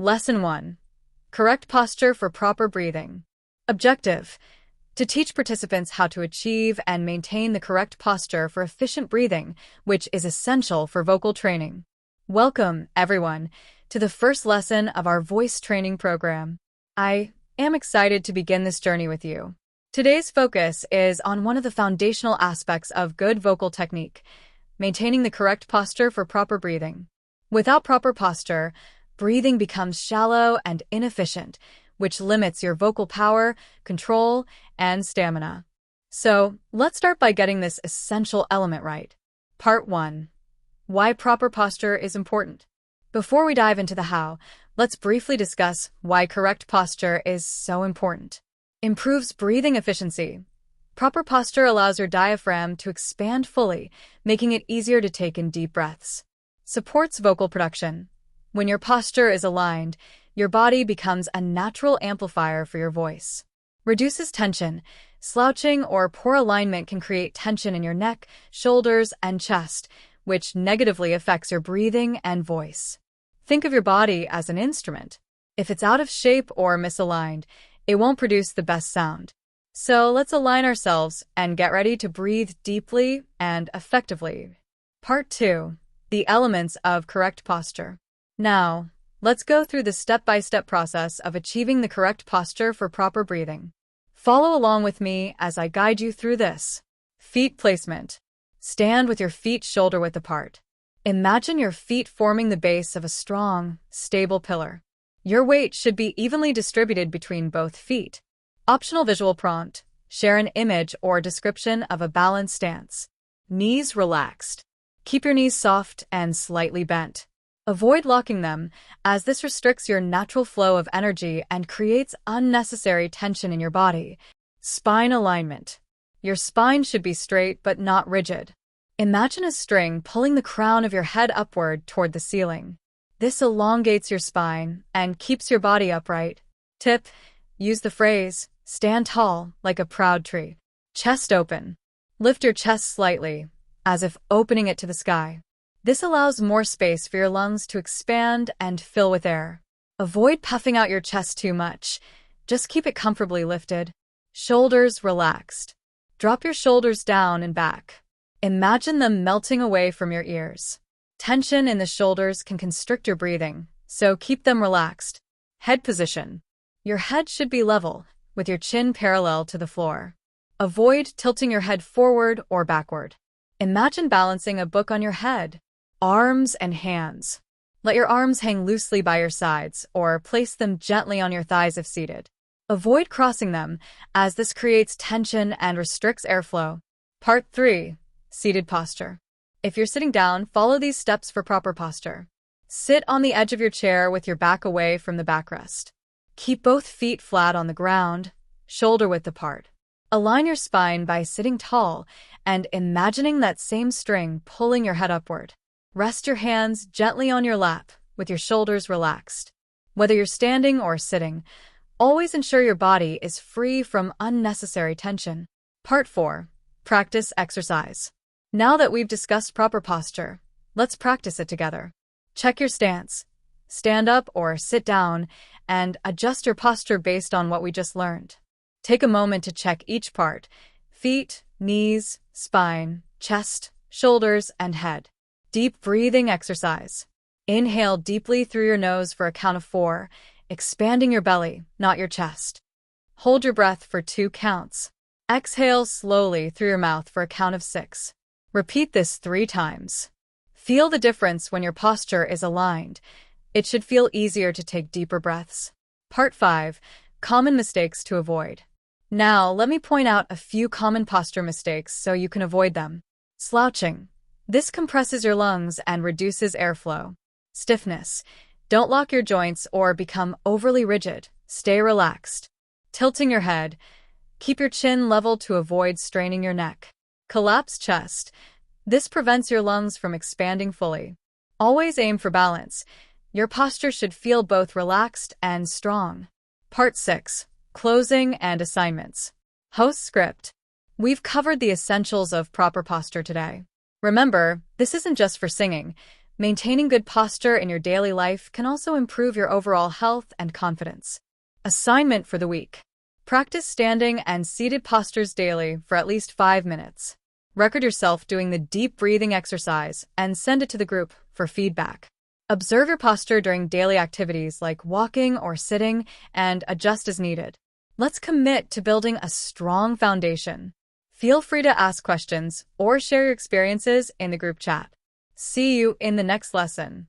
Lesson 1. Correct posture for proper breathing. Objective: to teach participants how to achieve and maintain the correct posture for efficient breathing, which is essential for vocal training. Welcome, everyone, to the first lesson of our voice training program. I am excited to begin this journey with you. Today's focus is on one of the foundational aspects of good vocal technique: maintaining the correct posture for proper breathing. Without proper posture, breathing becomes shallow and inefficient, which limits your vocal power, control, and stamina. So, let's start by getting this essential element right. Part 1. Why proper posture is important. Before we dive into the how, let's briefly discuss why correct posture is so important. Improves breathing efficiency. Proper posture allows your diaphragm to expand fully, making it easier to take in deep breaths. Supports vocal production. When your posture is aligned, your body becomes a natural amplifier for your voice. Reduces tension. Slouching or poor alignment can create tension in your neck, shoulders, and chest, which negatively affects your breathing and voice. Think of your body as an instrument. If it's out of shape or misaligned, it won't produce the best sound. So let's align ourselves and get ready to breathe deeply and effectively. Part 2. The elements of correct posture. Now, let's go through the step-by-step process of achieving the correct posture for proper breathing. Follow along with me as I guide you through this. Feet placement. Stand with your feet shoulder-width apart. Imagine your feet forming the base of a strong, stable pillar. Your weight should be evenly distributed between both feet. Optional visual prompt: share an image or description of a balanced stance. Knees relaxed. Keep your knees soft and slightly bent. Avoid locking them, as this restricts your natural flow of energy and creates unnecessary tension in your body. Spine alignment. Your spine should be straight but not rigid. Imagine a string pulling the crown of your head upward toward the ceiling. This elongates your spine and keeps your body upright. Tip: use the phrase, stand tall like a proud tree. Chest open. Lift your chest slightly, as if opening it to the sky. This allows more space for your lungs to expand and fill with air. Avoid puffing out your chest too much. Just keep it comfortably lifted. Shoulders relaxed. Drop your shoulders down and back. Imagine them melting away from your ears. Tension in the shoulders can constrict your breathing, so keep them relaxed. Head position. Your head should be level, with your chin parallel to the floor. Avoid tilting your head forward or backward. Imagine balancing a book on your head. Arms and hands. Let your arms hang loosely by your sides or place them gently on your thighs if seated. Avoid crossing them, as this creates tension and restricts airflow. Part 3. Seated posture. If you're sitting down, follow these steps for proper posture. Sit on the edge of your chair with your back away from the backrest. Keep both feet flat on the ground, shoulder-width apart. Align your spine by sitting tall and imagining that same string pulling your head upward. Rest your hands gently on your lap with your shoulders relaxed. Whether you're standing or sitting, always ensure your body is free from unnecessary tension. Part 4. Practice exercise. Now that we've discussed proper posture, let's practice it together. Check your stance. Stand up or sit down and adjust your posture based on what we just learned. Take a moment to check each part: feet, knees, spine, chest, shoulders, and head. Deep breathing exercise. Inhale deeply through your nose for a count of 4, expanding your belly, not your chest. Hold your breath for 2 counts. Exhale slowly through your mouth for a count of 6. Repeat this 3 times. Feel the difference when your posture is aligned. It should feel easier to take deeper breaths. Part 5. Common mistakes to avoid. Now, let me point out a few common posture mistakes so you can avoid them. Slouching. This compresses your lungs and reduces airflow. Stiffness. Don't lock your joints or become overly rigid. Stay relaxed. Tilting your head. Keep your chin level to avoid straining your neck. Collapsed chest. This prevents your lungs from expanding fully. Always aim for balance. Your posture should feel both relaxed and strong. Part 6. Closing and assignments. Host script. We've covered the essentials of proper posture today. Remember, this isn't just for singing. Maintaining good posture in your daily life can also improve your overall health and confidence. Assignment for the week. Practice standing and seated postures daily for at least 5 minutes. Record yourself doing the deep breathing exercise and send it to the group for feedback. Observe your posture during daily activities like walking or sitting and adjust as needed. Let's commit to building a strong foundation. Feel free to ask questions or share your experiences in the group chat. See you in the next lesson.